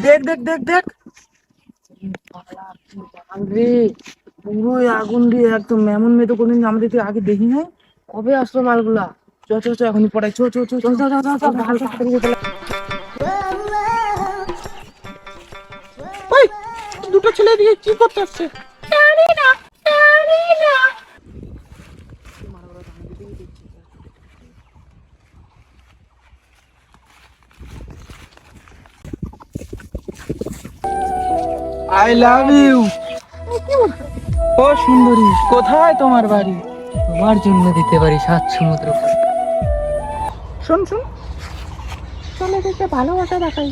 দেখ দেখ দেখ দেখ রে, পুরো আগুন দিয়ে একদম এমন মেয়ে তো কোনদিন আমাদের থেকে আগে দেখি নাই। কবে আসলো মালগুলা? চ চ চ এখনই পড়াই, চ চ চ চ চ চ চ ভাল ওই দুটো ছেলে দিয়ে কি করতে আসছে? I love you. ও সুন্দরী, কোথায় তোমার বাড়ি? তোমার জন্য দিতে পারি 7 সমুদ্র পার। শোন শোন, চল এদেরকে ভালোবাসা দেখাই।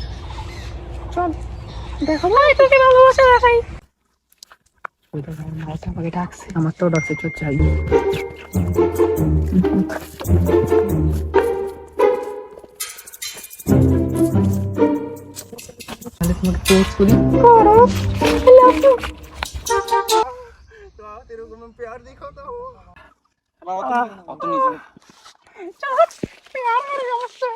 চল দেখাবো তোকে ভালোবাসা দেখাই। আমাকে ডাকছে, আমার তো ডাকছে, চল চাই। তাহলে তোমাকে পোস্ট করি। করো, I love you। तेरे को मैं प्यार दिखाता हूँ। चल प्यार मेरी समस्या।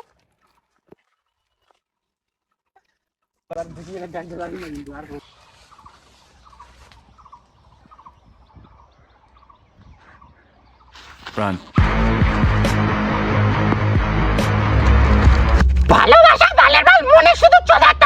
Run. ভালোবাসা বালের বাল মনে শুধু চোদাটা।